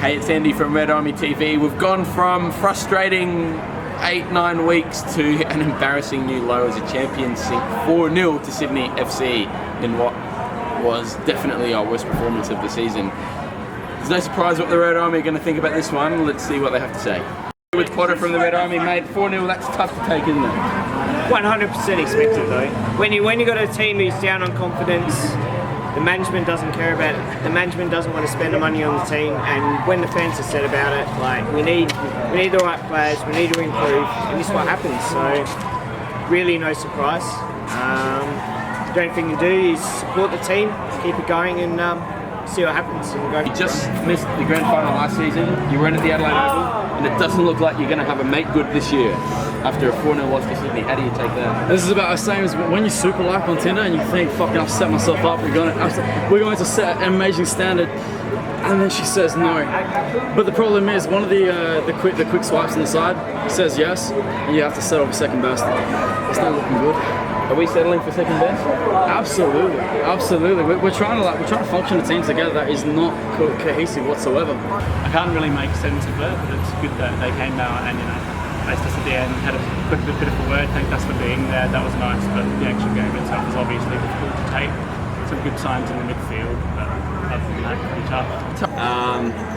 Hey, it's Andy from Red Army TV. We've gone from frustrating 8-9 weeks to an embarrassing new low as a champions sink 4-0 to Sydney FC in what was definitely our worst performance of the season. There's no surprise what the Red Army are going to think about this one. Let's see what they have to say. With Potter from the Red Army, mate, 4-0, that's tough to take, isn't it? 100% expected though. When you got a team who's down on confidence, the management doesn't care about it. The management doesn't want to spend the money on the team, and when the fans are said about it, like we need the right players, we need to improve, and this is what happens. So really no surprise. The only thing to do is support the team, keep it going, and see what happens. And go. You just missed the grand final last season. You were in at the Adelaide Oval, and it doesn't look like you're going to have a make good this year after a 4-0 loss to Sydney. How do you take that? This is about the same as when you super like on Tinder and you think, fucking, I've set myself up. We're going to set an amazing standard, and then she says no. But the problem is, one of the quick swipes on the side says yes, and you have to settle for second best. It's not looking good. Are we settling for second best? Absolutely, absolutely. We're trying to function a team together that is not cohesive whatsoever. I can't really make sense of it, but it's good that they came out and faced us at the end, had a bit of a word, thanked us for being there. That was nice, but the actual game itself was obviously difficult to take. Some good signs in the midfield, but other than that, pretty tough.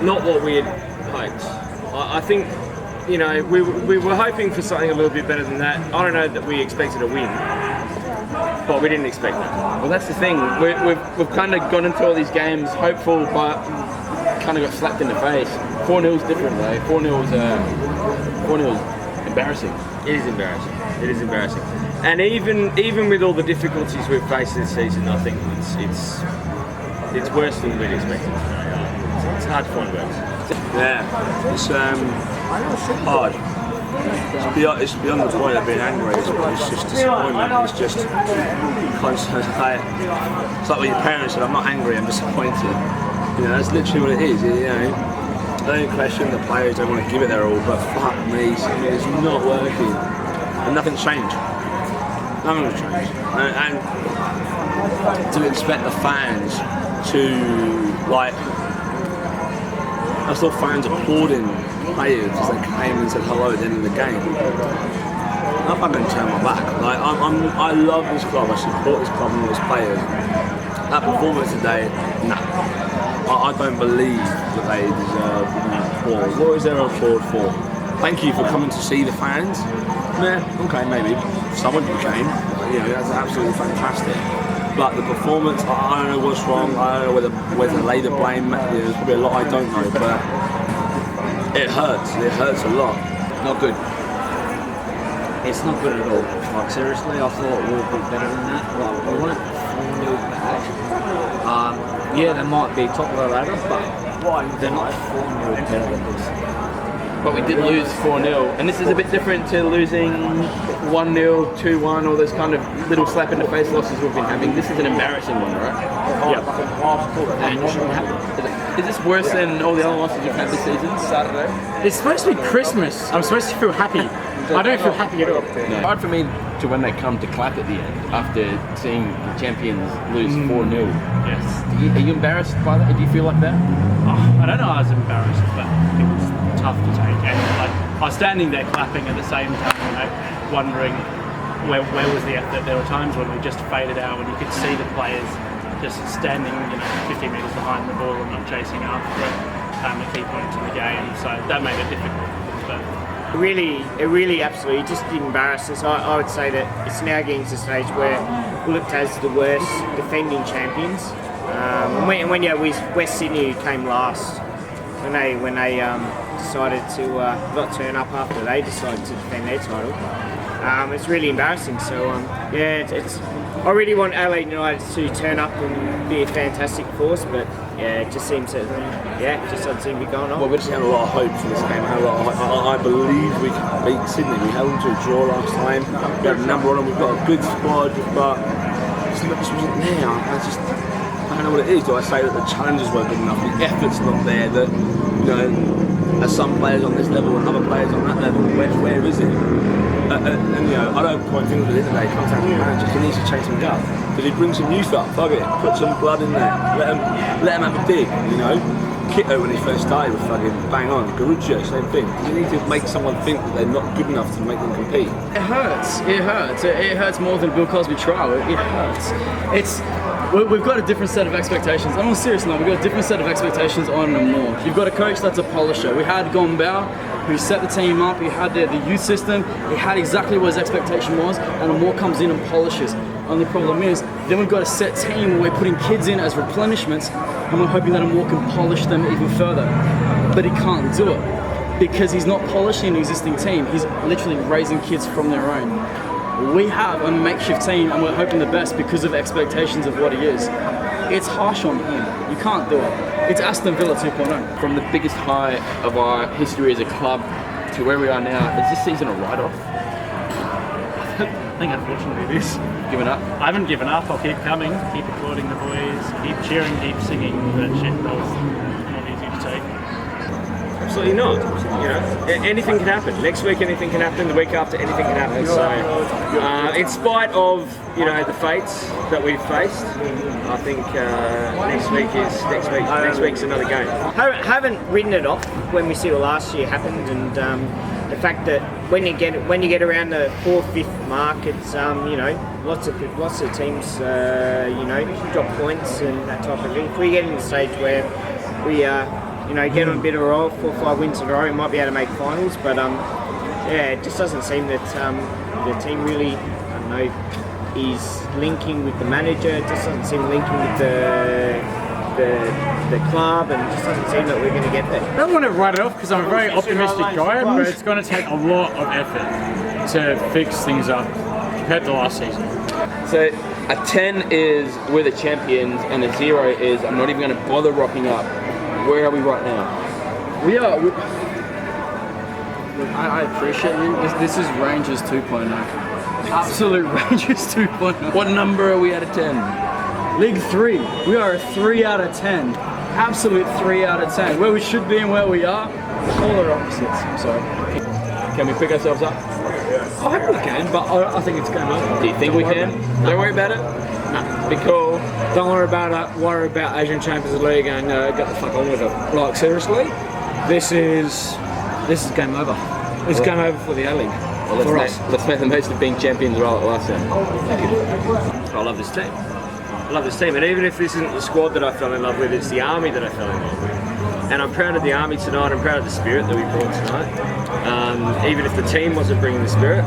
Not what we had hoped. I think, we were hoping for something a little bit better than that. I don't know that we expected a win, but we didn't expect that. Well, that's the thing. We've kind of gone into all these games hopeful, but kind of got slapped in the face. 4-0's different, though. 4-0's embarrassing. It is embarrassing. It is embarrassing. And even with all the difficulties we've faced this season, I think it's worse than we'd expected. It's hard to find words. Yeah, it's hard. It's beyond the point of being angry. It's just disappointment. It's just constant. It's like when your parents said, "I'm not angry, I'm disappointed." That's literally what it is. I don't question the players. They want to give it their all, but fuck me, it's not working, and nothing's changed. Nothing's changed, and to expect the fans to I saw fans applauding players as they came and said hello at the end of the game. I'm not going to turn my back. I love this club. I support this club and all its players. That performance today, nah. I don't believe that they deserve applause. What is there applaud for? Thank you for coming to see the fans. Yeah, okay, maybe some of you came. That's absolutely fantastic. But the performance, I don't know what's wrong. I don't know whether to lay the blame. There's probably a lot I don't know, but it hurts. It hurts a lot. Not good. It's not good at all. Like, seriously, I thought we would be better than that. Like, we weren't 4-0 bad. Yeah, they might be top of the ladder, but they're not 4-0 better than this. But we did lose 4-0, and this is a bit different to losing 1-0, 2-1, all those kind of little slap in the face losses we've been having. This is an embarrassing one, right? Yeah. And it shouldn't happen. Is this worse than all the other losses you've had this season, Saturday? It's supposed to be Christmas. I'm supposed to feel happy. I don't feel happy at all. No. Hard for me to when they come to clap at the end after seeing the champions lose 4-0. Yes. Are you embarrassed by that? Do you feel like that? I don't know I was embarrassed, but it was tough to take. And I was standing there clapping at the same time, wondering where was the effort. There were times when we just faded out, when you could see the players just standing 50 metres behind the ball and not chasing after it, a key point in the game. So that made it difficult. But It really absolutely just embarrassed us. I would say that it's now getting to the stage where we're looked as the worst defending champions. When West Sydney came last, when they decided to not turn up after they decided to defend their title, it's really embarrassing. So I really want Adelaide United to turn up and be a fantastic force, but it just seems that it just doesn't seem to be going on. Well, we just had a lot of hope for this game. I believe we can beat Sydney. We held them to a draw last time. We had a number on them. We've got a good squad, but just wasn't there. I don't know what it is. Do I say that the challenges weren't good enough? The effort's not there. That as some players on this level and other players on that level, where is it? I don't quite think that today comes down to the manager. He needs to change something up. Because he brings some youth up, fuck it, put some blood in there, let them have a dig, Kito, when he first started, was fucking bang on. Garuccio, same thing. You need to make someone think that they're not good enough to make them compete. It hurts. It hurts. It hurts more than Bill Cosby trial. It hurts. We've got a different set of expectations. I'm on serious now. We've got a different set of expectations on them more. You've got a coach that's a polisher. We had Gombau, who set the team up. He had the youth system. He had exactly what his expectation was, and the more comes in and polishes. Only problem is, then we've got a set team where we're putting kids in as replenishments, and we're hoping that a more can polish them even further. But he can't do it because he's not polishing an existing team. He's literally raising kids from their own. We have a makeshift team, and we're hoping the best because of expectations of what he is. It's harsh on him. You can't do it. It's Aston Villa 2.0. From the biggest high of our history as a club to where we are now, is this season a write-off? I think unfortunately it is. Given up? I haven't given up. I'll keep coming, keep applauding the boys, keep cheering, keep singing. But shit, that was not easy to take. Absolutely not. You know, anything can happen. Next week, anything can happen. The week after, anything can happen. So, in spite of the fates that we've faced, I think next week's another game. Haven't written it off when we see what last year happened, and the fact that when you get around the 4th, 5th mark, it's lots of teams drop points and that type of thing. If we get in the stage where we get on a bit of a roll, 4 or 5 wins in a row, we might be able to make finals. But it just doesn't seem that the team really, is linking with the manager. It just doesn't seem linking with the club, and it just doesn't seem that we're going to get there. I don't want to write it off because I'm a very optimistic guy, but it's going to take a lot of effort to fix things up compared to last season. So a 10 is we're the champions, and a 0 is I'm not even going to bother rocking up. Where are we right now? We are. I appreciate you. This is Rangers 2.0. Absolute Rangers 2.0. What number are we out of 10? League 3. We are a 3 out of 10. Absolute 3 out of 10. Where we should be and where we are, polar opposites. I'm sorry. Can we pick ourselves up? I hope we can, but I think it's going on. Do you think we can? Don't worry about it? No. Be cool. Don't worry about it. Worry about Asian Champions League and get the fuck on with it. Like seriously, this is game over. It's game over for the A-League. Well, let's make the most of being champions right at last time. Thank you. I love this team. I love this team, and even if this isn't the squad that I fell in love with, it's the army that I fell in love with. And I'm proud of the army tonight. I'm proud of the spirit that we brought tonight. Even if the team wasn't bringing the spirit,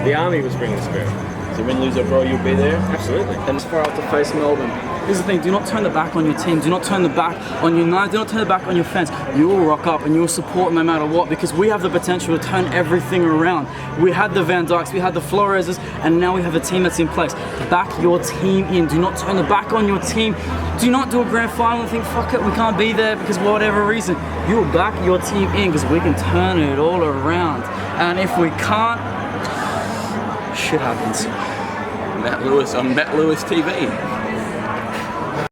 the army was bringing the spirit. So win, lose or draw, you'll be there? Absolutely. And as far out to face Melbourne. Here's the thing, do not turn the back on your team, do not turn the back on your do not turn the back on your fans. You will rock up and you will support no matter what, because we have the potential to turn everything around. We had the Van Dijks, we had the Floreses, and now we have a team that's in place. Back your team in, do not turn the back on your team. Do not do a grand final and think, fuck it, we can't be there because of whatever reason. You will back your team in because we can turn it all around. And if we can't, shit happens. Matt Lewis on Matt Lewis TV.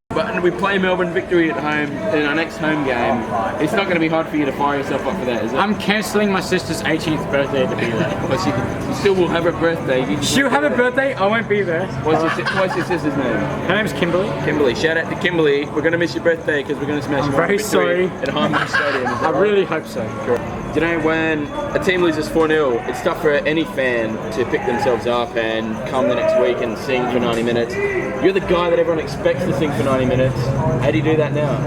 But we play Melbourne Victory at home in our next home game. It's not going to be hard for you to fire yourself up for that, is it? I'm cancelling my sister's 18th birthday to be there. Well, you still will have a birthday. She'll have a birthday, I won't be there. What's your sister's name? Her name's Kimberly. Kimberly. Shout out to Kimberly. We're going to miss your birthday because we're going to smash I'm Melbourne very Victory sorry. at Highbury Stadium. I really hope so. Do you know, when a team loses 4-0, it's tough for any fan to pick themselves up and come the next week and sing for 90 minutes. You're the guy that everyone expects to sing for 90 minutes. How do you do that now?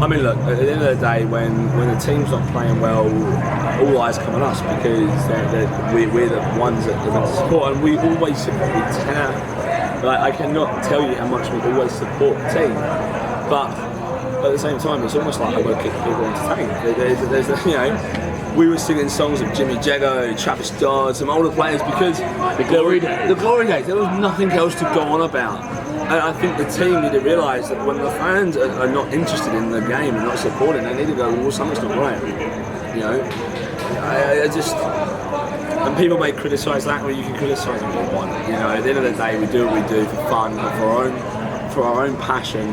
I mean, look, at the end of the day, when the team's not playing well, all eyes come on us because we're the ones that are to support, and we always support the team. Like, I cannot tell you how much we always support the team, but at the same time, it's almost like we're people entertained. There's we were singing songs of Jimmy Jago, Travis Dodd, some older players because the glory days. The glory days. There was nothing else to go on about. And I think the team need to realise that when the fans are not interested in the game and not supporting, they need to go, well, something's not right. I just... And people may criticise that, well, you can criticise what you want. At the end of the day, we do what we do for fun and for our own passion,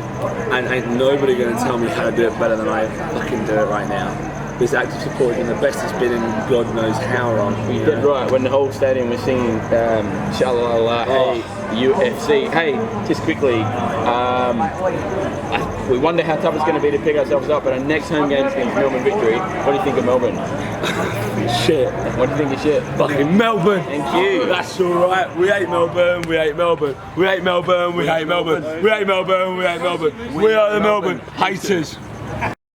and ain't nobody going to tell me how to do it better than I fucking do it right now. This active support has been the best it's been in God knows how long. You did right when the whole stadium was singing Sha-la-la-la, hey, UFC. Hey, just quickly, We wonder how tough it's going to be to pick ourselves up, but our next home game is against Melbourne Victory. What do you think of Melbourne? Shit. What do you think of shit? Fucking Melbourne. Thank you. That's alright. We hate Melbourne. We hate Melbourne. We hate Melbourne. We hate Melbourne. We hate Melbourne. We hate Melbourne. We are the Melbourne haters.